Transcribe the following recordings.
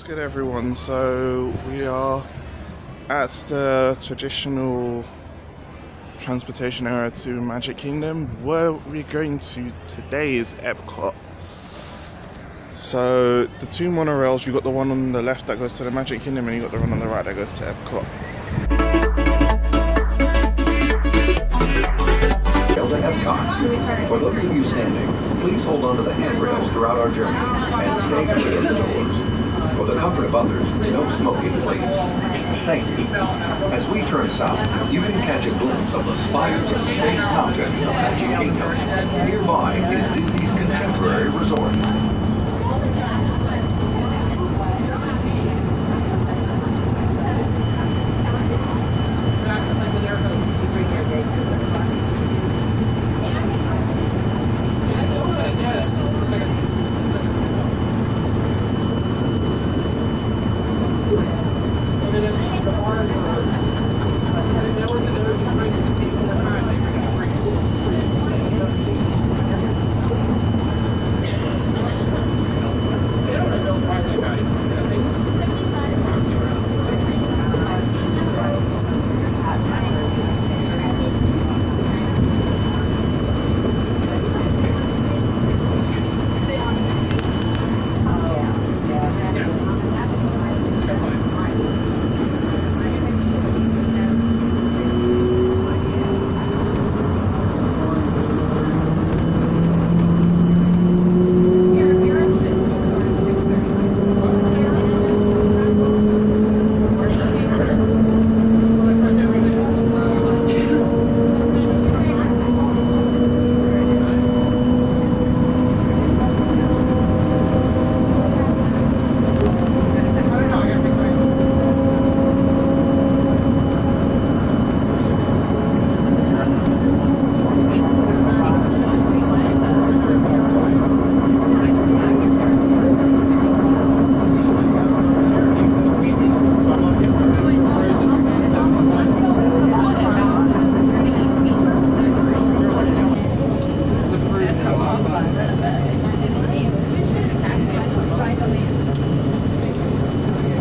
good, everyone? So we are at the traditional transportation area to Magic Kingdom. Where we're going to today is Epcot. So the two monorails, you got the one on the left that goes to the Magic Kingdom, and you got the one on the right that goes to Epcot. Epcot. For those of you standing, please hold on to the handrails throughout our journey and stay clear of the doors. For the comfort of others, no smoking, please. Thank you. As we turn south, you can catch a glimpse of the spires of Space Mountain of Magic Kingdom. Nearby is Disney's contemporary resort.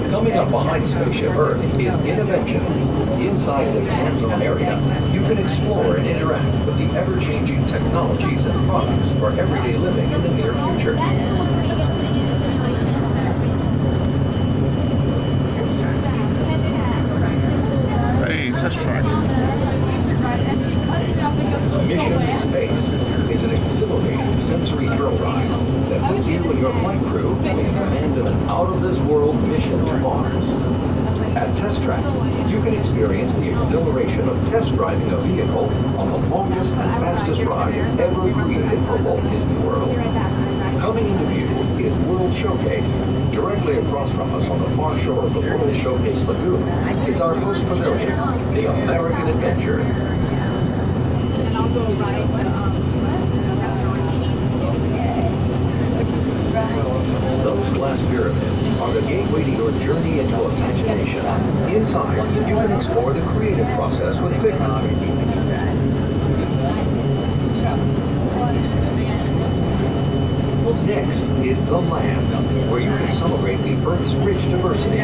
Coming up behind Spaceship Earth is Innovations. Inside this hands-on area, you can explore and interact with the ever-changing technologies and products for everyday living in the near future. Hey, test track. Mission to Space is an exhilarating sensory thrill ride that puts you and your flight crew in command of an out-of-this-world mission to Mars. At Test Track, you can experience the exhilaration of test driving a vehicle on the longest and fastest ride ever created for Walt Disney World. Coming into view is World Showcase. Directly across from us on the far shore of the World Showcase Lagoon is our host pavilion, the American Adventure. Those glass pyramids are the gateway to your journey into imagination. Inside, you can explore the creative process with Figment. Next is the Land, where you can celebrate the Earth's rich diversity.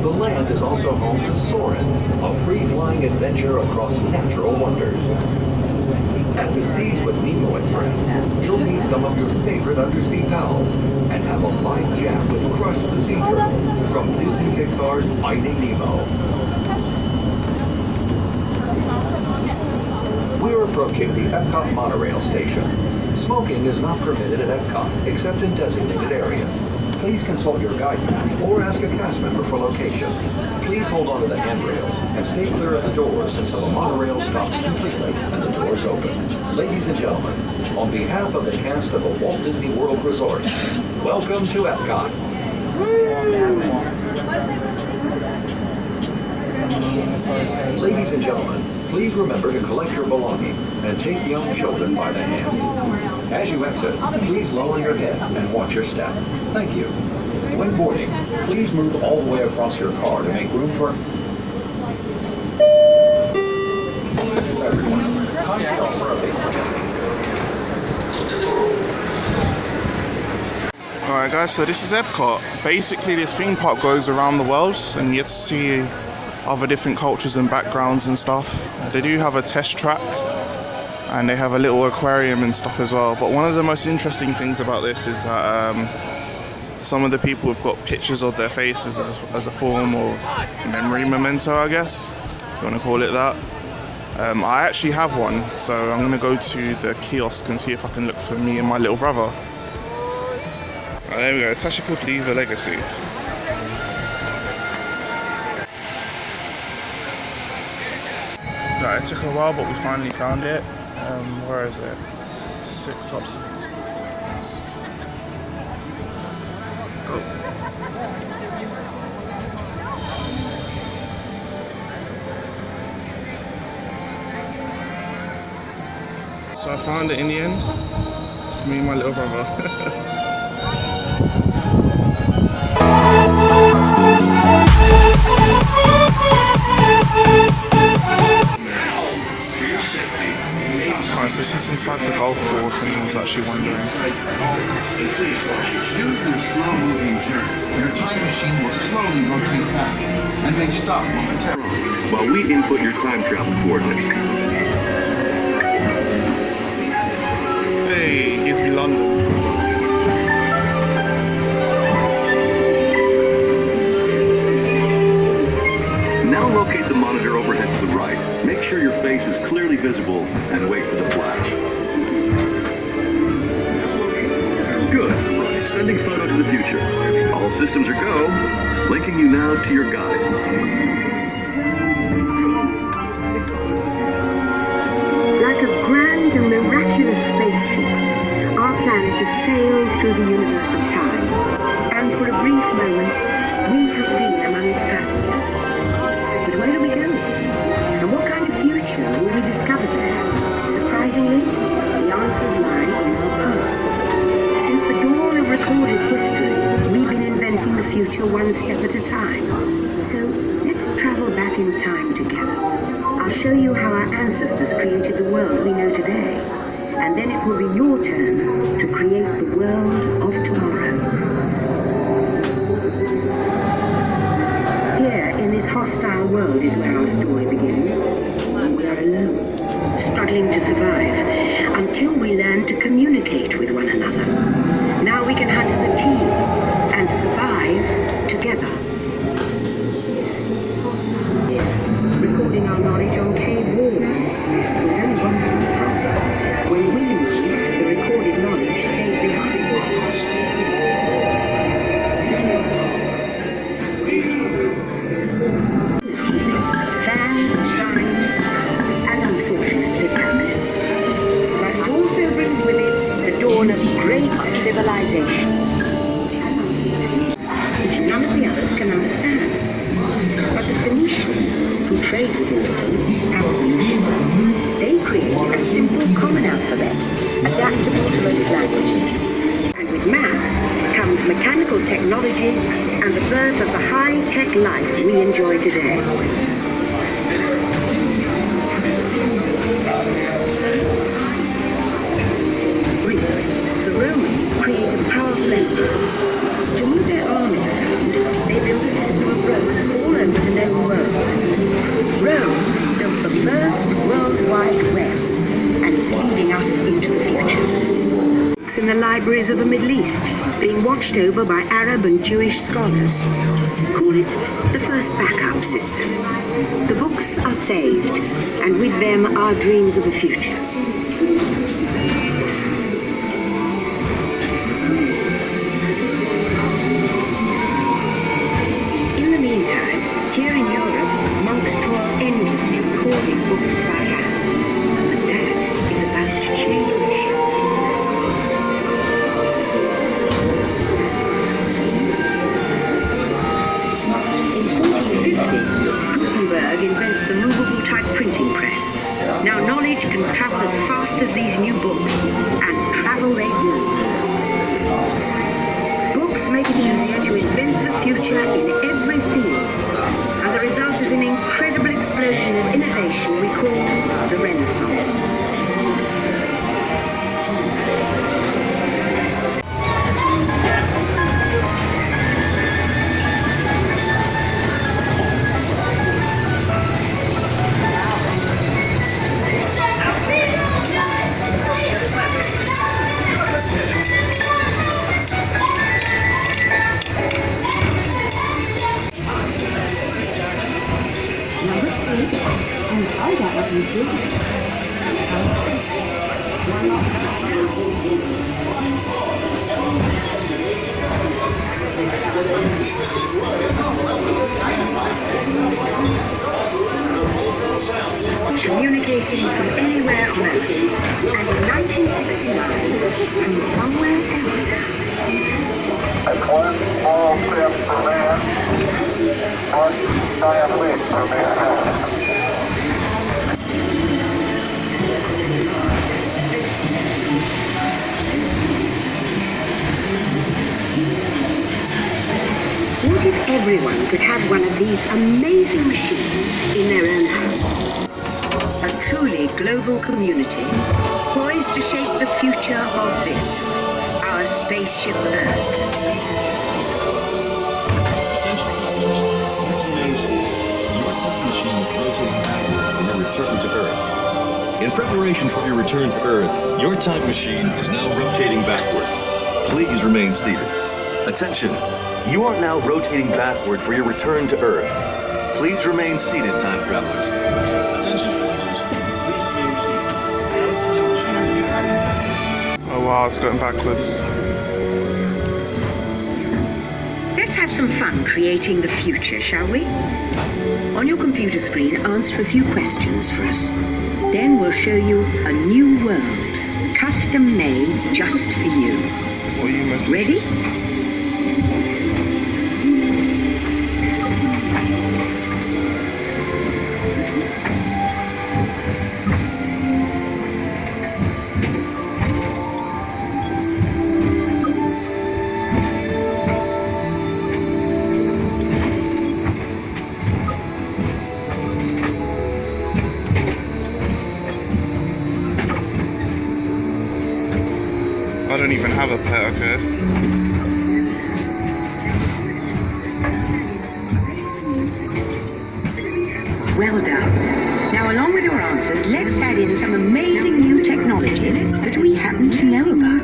The Land is also home to Soarin', a free-flying adventure across natural wonders. At the Seas with Nemo and friends, you'll meet some of your favorite undersea pals and have a live chat with Crush the Sea Turtle from Disney Pixar's Finding Nemo. We're approaching the Epcot monorail station. Smoking is not permitted at Epcot except in designated areas. Please consult your guide map or ask a cast member for locations. Please hold on to the handrails and stay clear of the doors until the monorail stops completely and the doors open. Ladies and gentlemen, on behalf of the cast of the Walt Disney World Resort, welcome to Epcot. Ladies and gentlemen, please remember to collect your belongings and take young children by the hand. As you exit, please lower your head and watch your step. Thank you. When boarding, please move all the way across your car to make room for... Everyone, Alright guys, so this is Epcot. Basically this theme park goes around the world and you get to see other different cultures and backgrounds and stuff. They do have a test track and they have a little aquarium and stuff as well. But one of the most interesting things about this is that some of the people have got pictures of their faces as a form of memory memento, I guess, if you want to call it that. I actually have one, so I'm going to go to the kiosk and see if I can look for me and my little brother. Oh, there we go, it's actually called Leave a Legacy. Right, it took a while, but we finally found it. Where is it? 6 up. So I found it in the end. It's me and my little brother. Alright, so this is inside the golf course, if anyone's actually wondering. During your slow-moving journey, your time machine will slowly rotate back and may stop momentarily while we input your time travel coordinates. Hey, gives me London. Now locate the monitor overhead to the right. Make sure your face is clearly visible and wait for the flash. Good. Sending photo to the future. All systems are go. Linking you now to your guide. Like a grand and miraculous spaceship, our planet has sailed through the universe of time. And for a brief moment, we have been among its passengers. But where are we going? And what kind of future will we discover there? Surprisingly, the answers lie in our past. Since the dawn of recorded history, we've been inventing the future one step at a time. So let's travel back in time together. I'll show you how our ancestors created the world we know today. And then it will be your turn to create the world of tomorrow. Here, in this hostile world, is where our story begins. We are alone, struggling to survive, until we learn to communicate with one another. Now we can hunt as a team and survive together. Recording our knowledge on cave walls. There was only one small problem. When we moved, the recorded knowledge stayed behind. Fans, signs, and unfortunately accents. But it also brings with it the dawn of great civilizations, which none of the others can understand. But the Phoenicians, who trade with all of them, have Phoenician. They create a simple common alphabet, adaptable to most languages. And with math comes mechanical technology and the birth of the high-tech life we enjoy today. Greeks, the Romans create a powerful empire. To move their armies around, they build a system of roads all over the known world. Rome built the first World Wide Web, and it's leading us into the future. Books in the libraries of the Middle East, being watched over by Arab and Jewish scholars. Call it the first backup system. The books are saved, and with them our dreams of the future. Here in Europe, monks toil endlessly recording books by hand. But that is about to change. In 1450, Gutenberg invents the movable type printing press. Now knowledge can travel as fast as these new books, and travel they will. Books make it easier to invent the future in every field. And the result is an incredible explosion of innovation we call the Renaissance. Communicating from anywhere on Earth, and in 1969, from somewhere else. That's one small step for man, one giant leap for mankind. What if everyone could have one of these amazing machines in their own home? A truly global community poised to shape the future of this, our spaceship Earth. Your time machine is rotating backward for your return to Earth. In preparation for your return to Earth, your time machine is now rotating backward. Please remain seated. Attention, you are now rotating backward for your return to Earth. Please remain seated, time travelers. Attention, travelers. Please remain seated. Your time machine is Oh wow, it's going backwards. Let's have some fun creating the future, shall we? On your computer screen, answer a few questions for us. Then we'll show you a new world, custom made just for you. What are you most Ready? interested? I don't even have a pet, okay? Well done. Now, along with your answers, let's add in some amazing new technology that we happen to know about.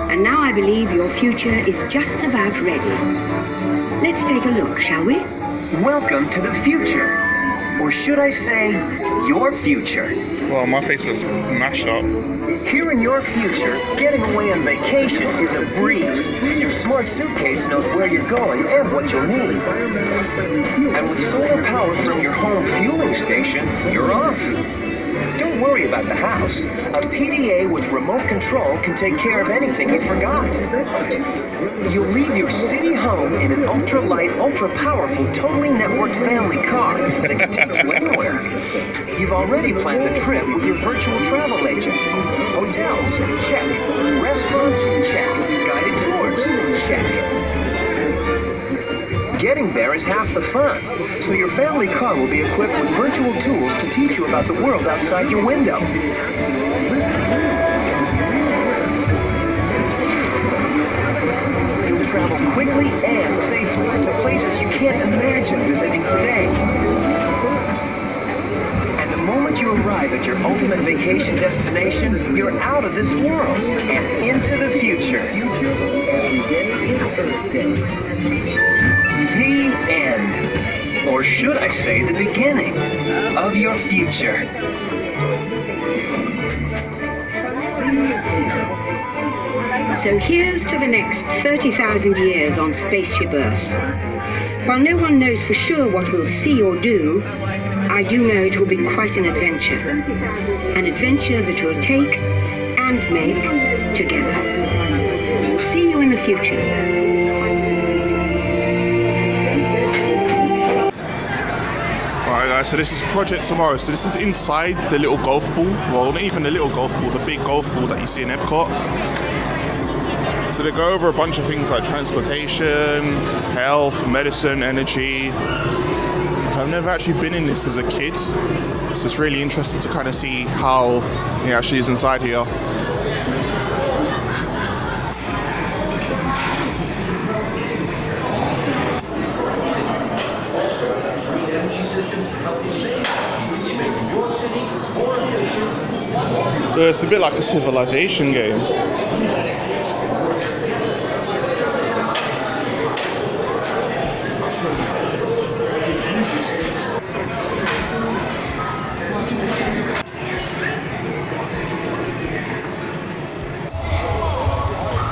And now I believe your future is just about ready. Let's take a look, shall we? Welcome to the future. Or should I say, your future. Well, my face is mashed up. Here in your future, getting away on vacation is a breeze. Your smart suitcase knows where you're going and what you'll need. And with solar power from your home fueling station, you're off. Don't worry about the house. A PDA with remote control can take care of anything you forgot. You'll leave your city home in an ultra-light, ultra-powerful, totally networked family car that can take you anywhere. You've already planned the trip with your virtual travel agent. Hotels, check. Restaurants, check. Guided tours, check. Getting there is half the fun, so your family car will be equipped with virtual tools to teach you about the world outside your window. You'll travel quickly and safely to places you can't imagine visiting today. And the moment you arrive at your ultimate vacation destination, you're out of this world and into the future. Every day is Earth Day. The end, or should I say the beginning, of your future. So here's to the next 30,000 years on Spaceship Earth. While no one knows for sure what we'll see or do, I do know it will be quite an adventure. An adventure that we'll take and make together. See you in the future. Alright guys, so this is Project Tomorrow. So this is inside the little golf ball. Well, not even the little golf ball, the big golf ball that you see in Epcot. So they go over a bunch of things like transportation, health, medicine, energy. I've never actually been in this as a kid, so it's really interesting to kind of see how it actually is inside here. It's a bit like a civilization game.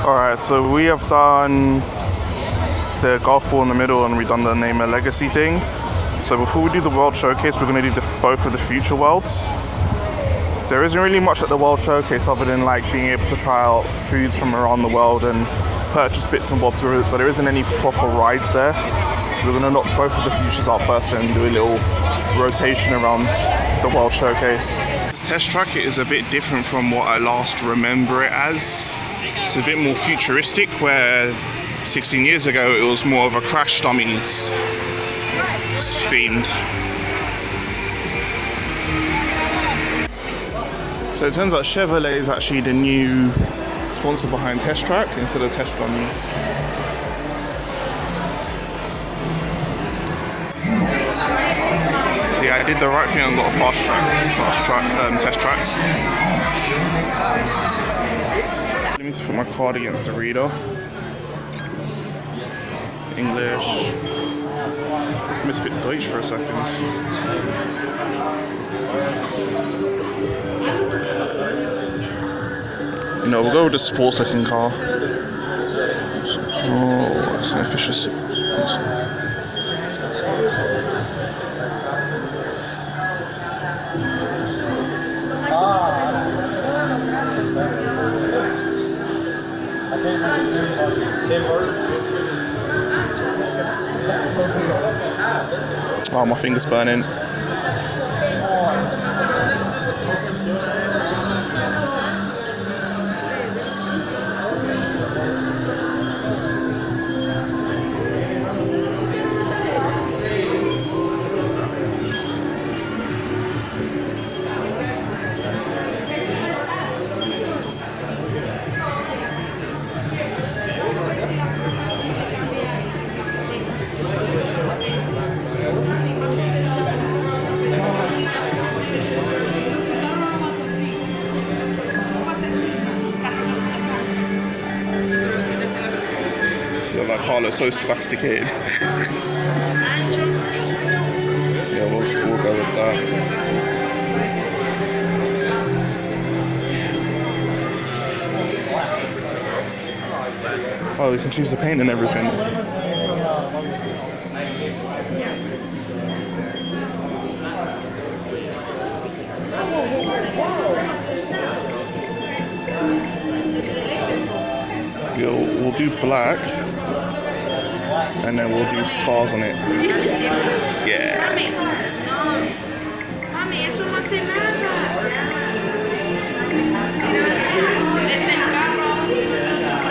Alright, so we have done the golf ball in the middle and we've done the Name a Legacy thing. So before we do the World Showcase, we're going to do both of the Future Worlds. There isn't really much at the World Showcase other than like being able to try out foods from around the world and purchase bits and bobs, but there isn't any proper rides there. So we're going to knock both of the Futures out first and do a little rotation around the World Showcase. This test track is a bit different from what I last remember it as. It's a bit more futuristic, where 16 years ago it was more of a Crash Dummies themed. So it turns out Chevrolet is actually the new sponsor behind Test Track instead of Test Dummies. Yeah, I did the right thing and got a fast track test track. Let me just put my card against the reader. English. I missed a bit Deutsch for a second. No, we'll go with the sports looking car. Oh, it's an efficiency. Oh, my finger's burning. That car looks so sophisticated. Yeah, we'll go with that. Oh, you can choose the paint and everything. We'll do black. And then we'll do stars on it. Yeah. Mami, eso no hace nada. Es el carro.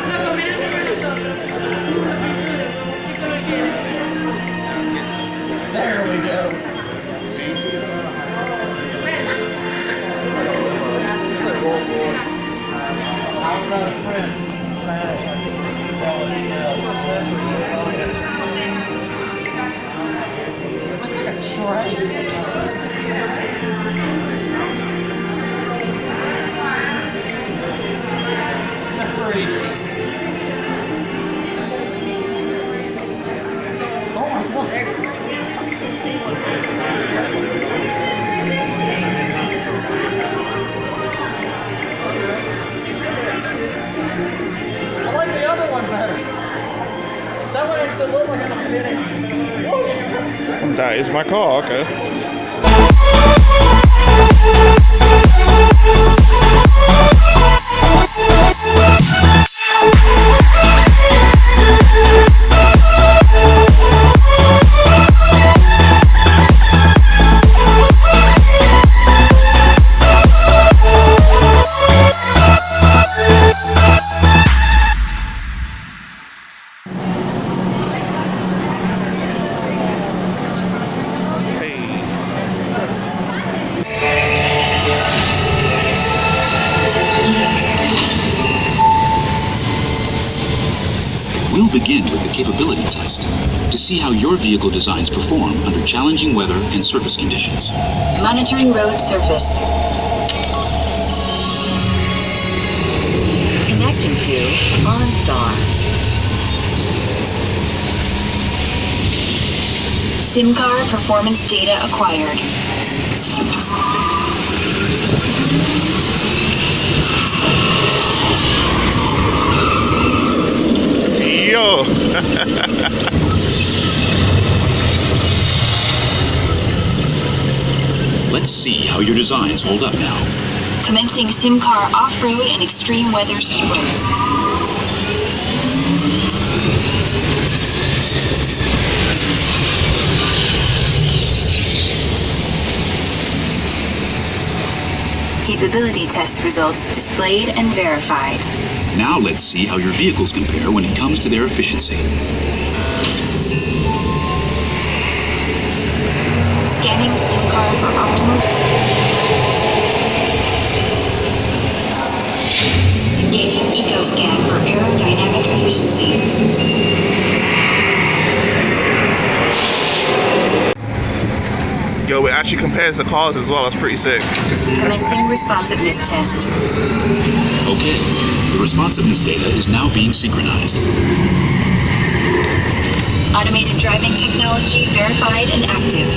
Loco, mira el nosotros. ¿Qué color quieres? There we go. I'm not impressed. It's Spanish. I can tell it's looks like a train. Accessories. Oh my God. I like the other one better. That one actually looked like a minute. That is my car, okay. begin with the capability test to see how your vehicle designs perform under challenging weather and surface conditions. Monitoring road surface. Connecting to OnStar. SIM car performance data acquired. Yo! Let's see how your designs hold up now. Commencing SIM car off-road and extreme weather sequence. Capability test results displayed and verified. Now let's see how your vehicles compare when it comes to their efficiency. Scanning SIM car for optimal. Engaging EcoScan for aerodynamic efficiency. Yo, it actually compares the cars as well. That's pretty sick. Commencing responsiveness test. Okay, the responsiveness data is now being synchronized. Automated driving technology verified and active.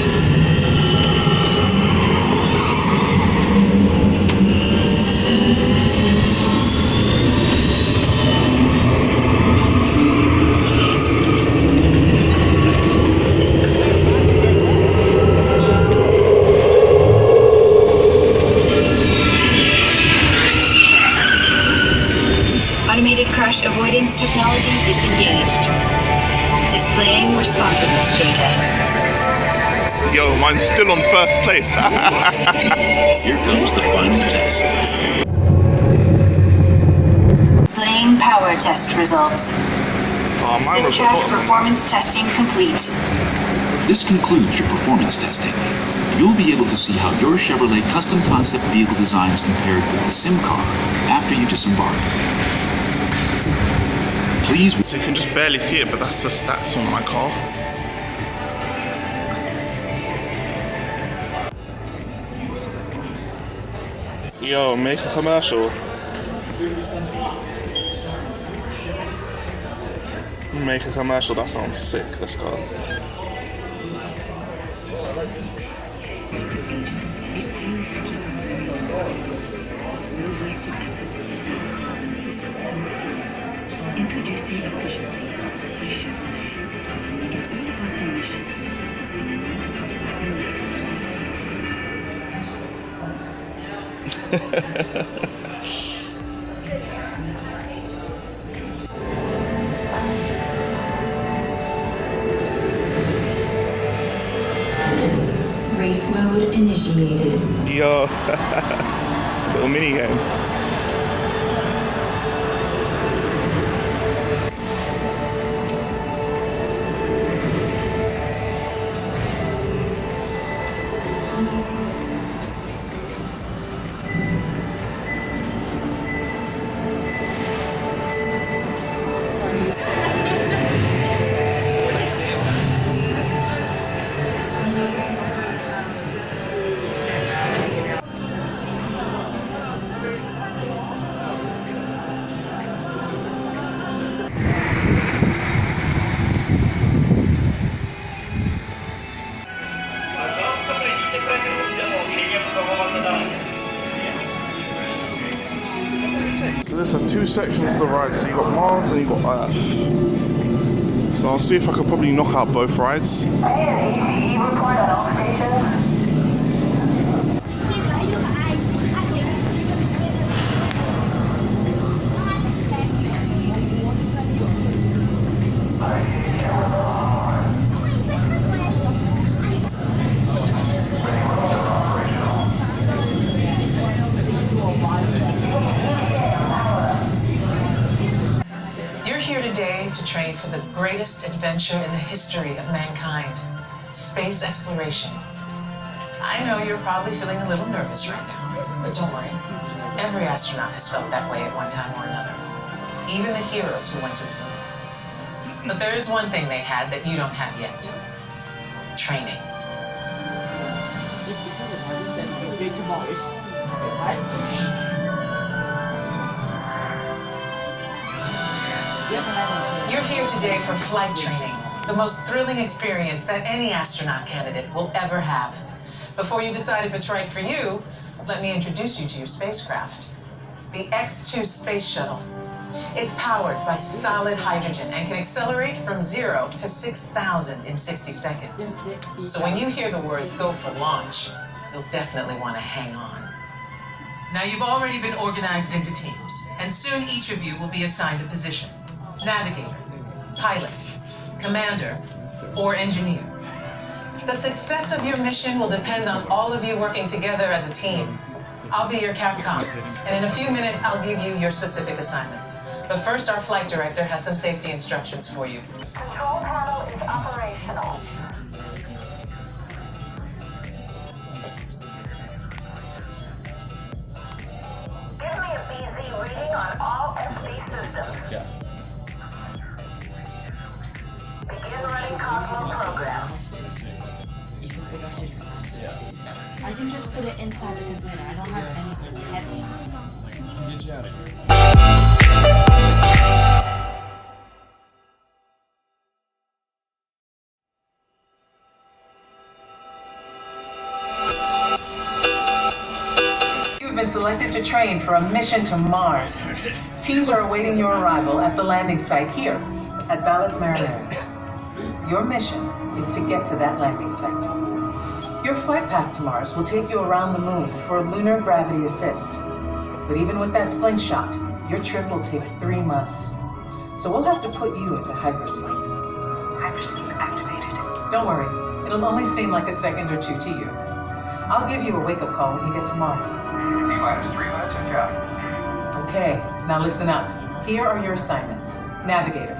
Automated crash avoidance technology disengaged. Displaying responsiveness data. Yo, mine's still on first place. Here comes the final test. Displaying power test results. Oh, mine was SimTrack performance testing complete. This concludes your performance testing. You'll be able to see how your Chevrolet custom concept vehicle designs compared with the SIM car after you disembark. Please. So you can just barely see it, but that's the stats on my car. Yo, make a commercial. Make a commercial, that sounds sick. Let's go. Introducing efficiency by Chevrolet. It's all about the mission. Race mode initiated. Yo, it's a little mini game. So this has two sections of the ride, so you got Mars and you got Earth. So I'll see if I could probably knock out both rides. Train for the greatest adventure in the history of mankind, space exploration. I know you're probably feeling a little nervous right now, but don't worry. Every astronaut has felt that way at one time or another. Even the heroes who went to the moon. But there is one thing they had that you don't have yet. Training. You're here today for flight training, the most thrilling experience that any astronaut candidate will ever have. Before you decide if it's right for you, let me introduce you to your spacecraft, the X-2 Space Shuttle. It's powered by solid hydrogen and can accelerate from 0 to 6,000 in 60 seconds. So when you hear the words "go for launch," you'll definitely want to hang on. Now, you've already been organized into teams, and soon each of you will be assigned a position: navigator, pilot, commander, or engineer. The success of your mission will depend on all of you working together as a team. I'll be your Capcom, and in a few minutes, I'll give you your specific assignments. But first, our flight director has some safety instructions for you. Control panel is operational. Give me a BZ reading on all SD systems. Begin running Cosmo program. I can just put it inside the container. I don't have anything heavy. Get you out of here. You've been selected to train for a mission to Mars. Teams are awaiting your arrival at the landing site here at Valles Marineris. Your mission is to get to that landing site. Your flight path to Mars will take you around the moon for lunar gravity assist. But even with that slingshot, your trip will take 3 months. So we'll have to put you into hypersleep. Hypersleep activated. Don't worry, it'll only seem like a second or two to you. I'll give you a wake-up call when you get to Mars. T-minus 3 minutes and counting. Okay, now listen up. Here are your assignments. Navigator,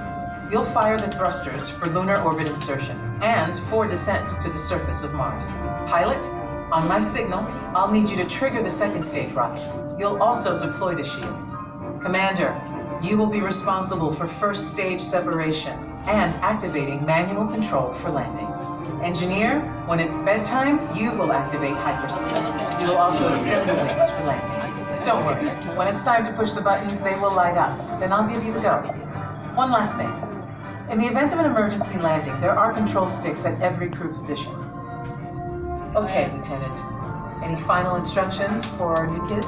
you'll fire the thrusters for lunar orbit insertion and for descent to the surface of Mars. Pilot, on my signal, I'll need you to trigger the second stage rocket. You'll also deploy the shields. Commander, you will be responsible for first stage separation and activating manual control for landing. Engineer, when it's bedtime, you will activate hypersleep. You will also extend the wings for landing. Don't worry, when it's time to push the buttons, they will light up. Then I'll give you the go. One last thing. In the event of an emergency landing, there are control sticks at every crew position. Okay, Lieutenant. Any final instructions for our new kids?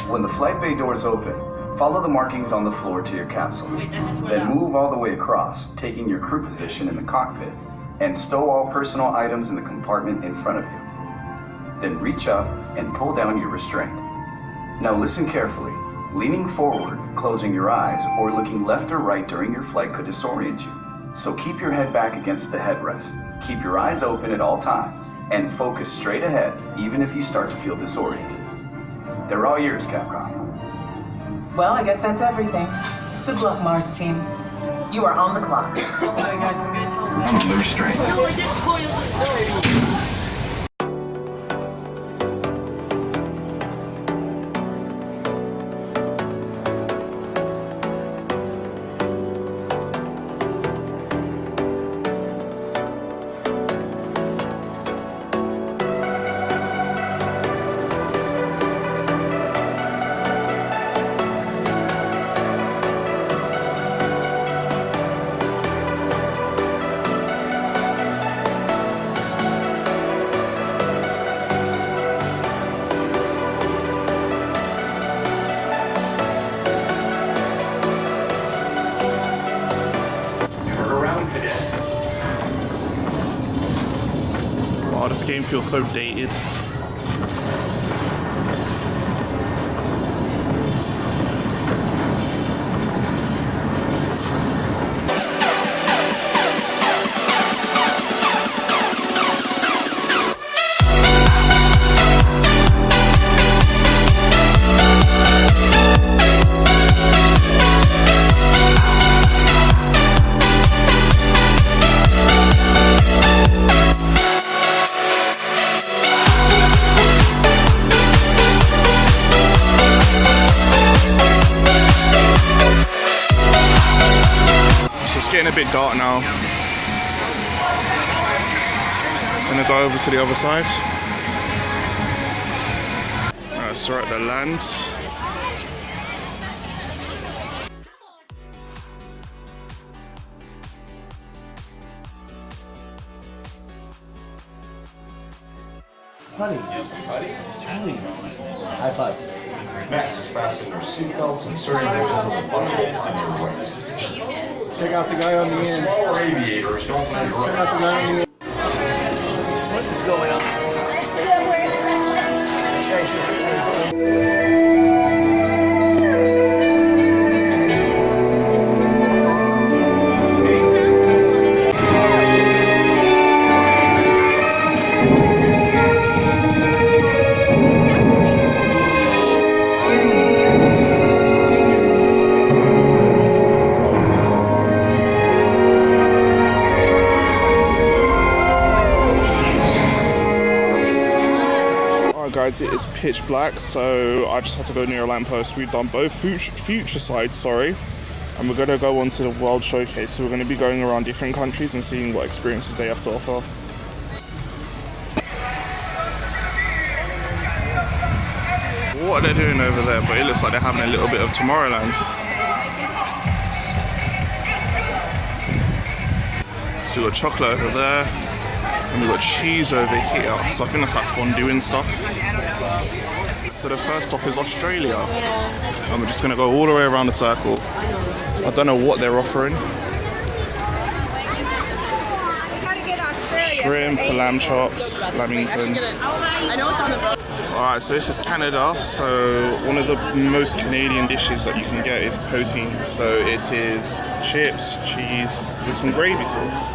When the flight bay doors open, follow the markings on the floor to your capsule. Then move all the way across, taking your crew position in the cockpit, and stow all personal items in the compartment in front of you. Then reach up and pull down your restraint. Now listen carefully. Leaning forward, closing your eyes, or looking left or right during your flight could disorient you. So keep your head back against the headrest. Keep your eyes open at all times, and focus straight ahead, even if you start to feel disoriented. They're all yours, Capcom. Well, I guess that's everything. Good luck, Mars team. You are on the clock. Okay, guys, I'm gonna tell them. I'm on the restraint. No, I just spoiled the story. Oh, this game feels so dated. bit dark now. Gonna go over to the other side. So we're at the lands. Honey. High five. Next, fasten your seatbelts and certain functional underwear. Check out the guy on the end. Smaller aviators don't measure up. Check out the guy on the end. What is going on? Guys, it is pitch black, so I just had to go near a lamppost. We've done both future sides, and we're going to go on to the World Showcase. So we're going to be going around different countries and seeing what experiences they have to offer. What are they doing over there? But it looks like they're having a little bit of Tomorrowland. So we've got chocolate over there. And we've got cheese over here, so I think that's like fondue and stuff. So the first stop is Australia. And we're just going to go all the way around the circle. I don't know what they're offering. Shrimp, lamb chops, lamington. Alright, so this is Canada. So one of the most Canadian dishes that you can get is poutine. So it is chips, cheese, with some gravy sauce.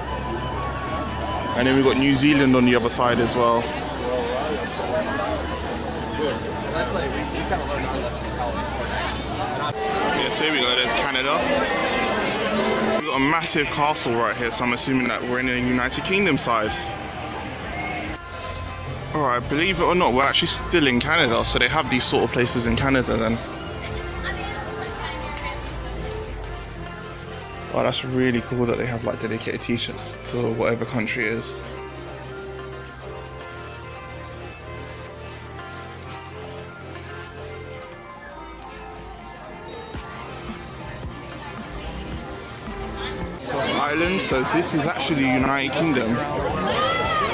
And then we've got New Zealand on the other side as well. Yeah, so here we go, there's Canada. We've got a massive castle right here, so I'm assuming that we're in the United Kingdom side. Alright, believe it or not, we're actually still in Canada, so they have these sort of places in Canada then. Oh, that's really cool that they have like dedicated t-shirts to whatever country it is. So it's Ireland, so this is actually the United Kingdom.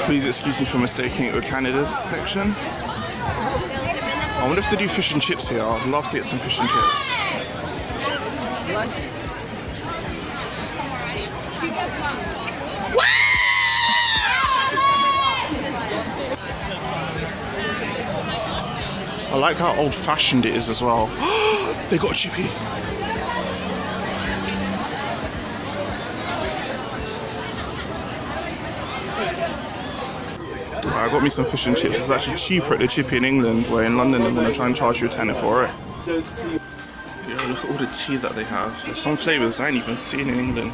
Please excuse me for mistaking it with Canada's section. I wonder if they do fish and chips here. I'd love to get some fish and chips. I like how old-fashioned it is as well. They got a chippy. I got me some fish and chips. It's actually cheaper at the chippy in England, where in London they're going to try and charge you a tenner for it. Yeah, look at all the tea that they have. There's some flavours I ain't even seen in England.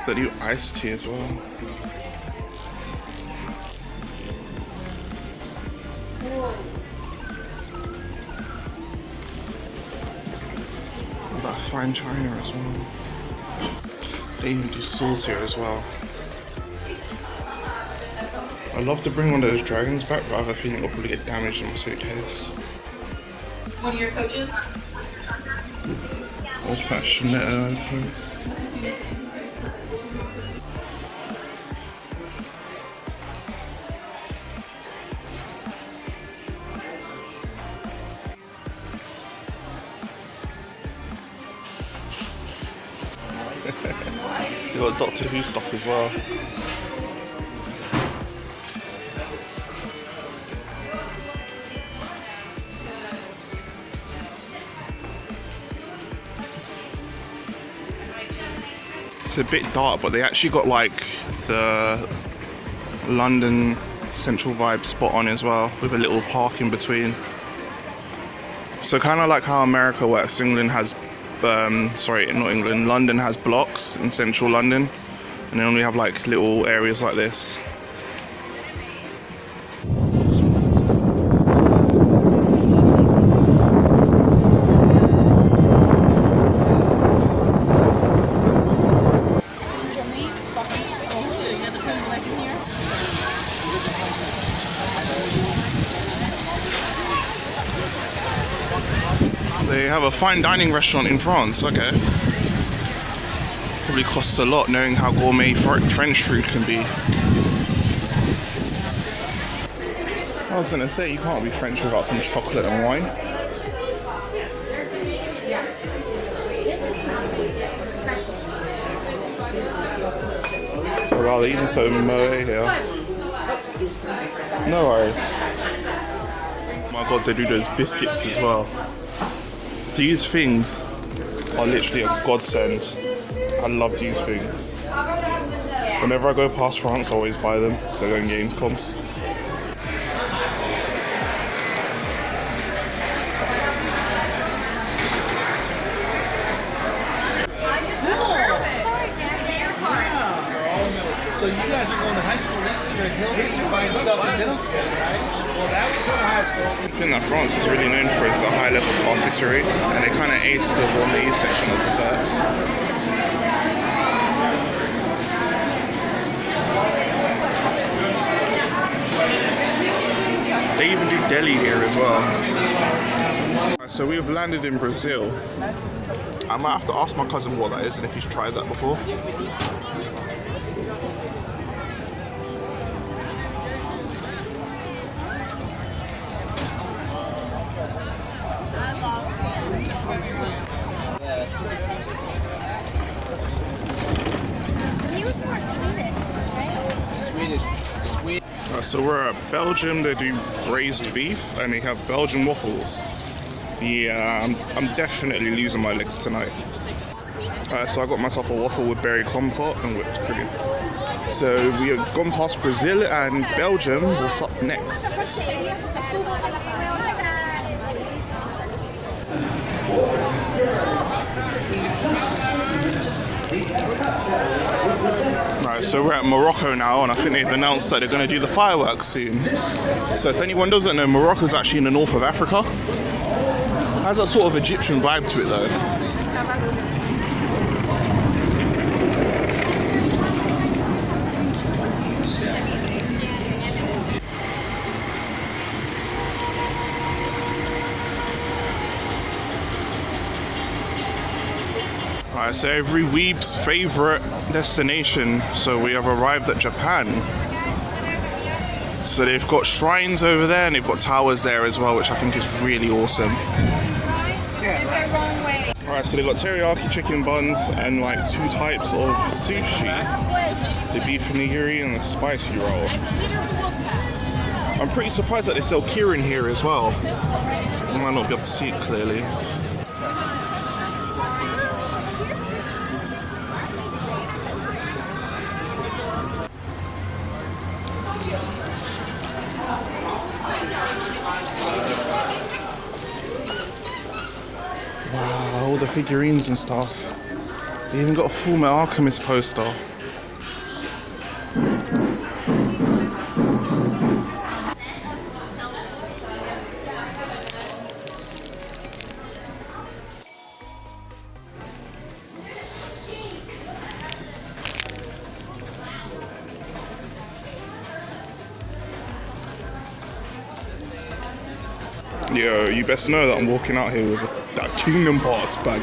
They do iced tea as well. That fine china as well. They even do salt here as well. I'd love to bring one of those dragons back, but I have a feeling it'll probably get damaged in my suitcase. One of your coaches? Old-fashioned letter clothes. You've got Doctor Who stuff as well. It's a bit dark, but they actually got like the London Central vibe spot on as well, with a little park in between. So kind of like how America works, England has London has blocks in central London, and then we have like little areas like this. They have a fine dining restaurant in France, okay. Probably costs a lot knowing how gourmet French food can be. I was gonna say, you can't be French without some chocolate and wine. Oh wow, they're even so moe here. No worries. Oh my god, they do those biscuits as well. These things are literally a godsend. I love these things. Whenever I go past France, I always buy them because I go in Gamescom. So you guys are going to high school next year, and he'll be by himself in middle school, right? Well, that was in high school. I think that France is really known for its high-level patisserie, and they kind of aced the gourmet section of desserts. They even do deli here as well. So we've landed in Brazil. I might have to ask my cousin what that is and if he's tried that before. He was more Swedish, right? Swedish. So we're at Belgium. They do braised beef and they have Belgian waffles. Yeah, I'm definitely losing my legs tonight. So I got myself a waffle with berry compote and whipped cream. So we have gone past Brazil and Belgium. What's up next? Right, so we're at Morocco now, and I think they've announced that they're going to do the fireworks soon. So if anyone doesn't know, Morocco is actually in the north of Africa. Has that sort of Egyptian vibe to it though. Alright, so every weeb's favourite destination. So we have arrived at Japan. So they've got shrines over there and they've got towers there as well, which I think is really awesome. Alright, so they've got teriyaki chicken buns and like 2 types of sushi. The beef nigiri and the spicy roll. I'm pretty surprised that they sell kirin here as well. You might not be able to see it clearly. Wow, all the figurines and stuff. They even got a Full Metal Alchemist poster. Yo, you best know that I'm walking out here with that Kingdom Hearts bag.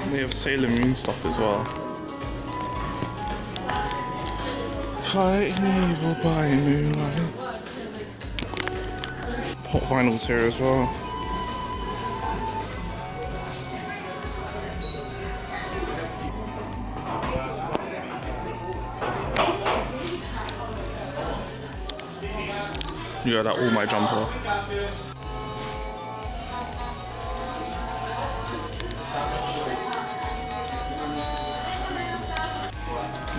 They have Sailor Moon stuff as well. Fighting evil by moonlight. Pop vinyls here as well. Yeah, that All My jumper.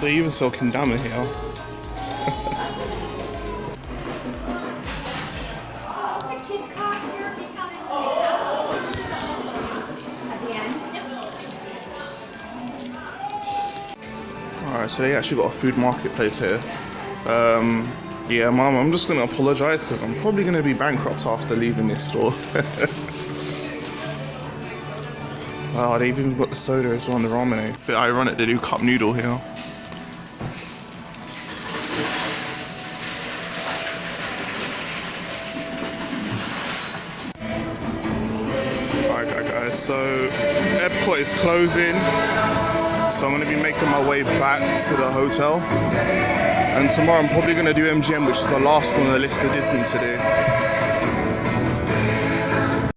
They even sell kendama here. Alright, so they actually got a food marketplace here. Yeah, Mum, I'm just gonna apologize because I'm probably gonna be bankrupt after leaving this store. Oh, they've even got the soda as well on the ramen. Bit ironic they do cup noodle here. Alright guys, so Epcot is closing, so I'm going to be making my way back to the hotel, and tomorrow I'm probably going to do MGM, which is the last on the list of Disney to do.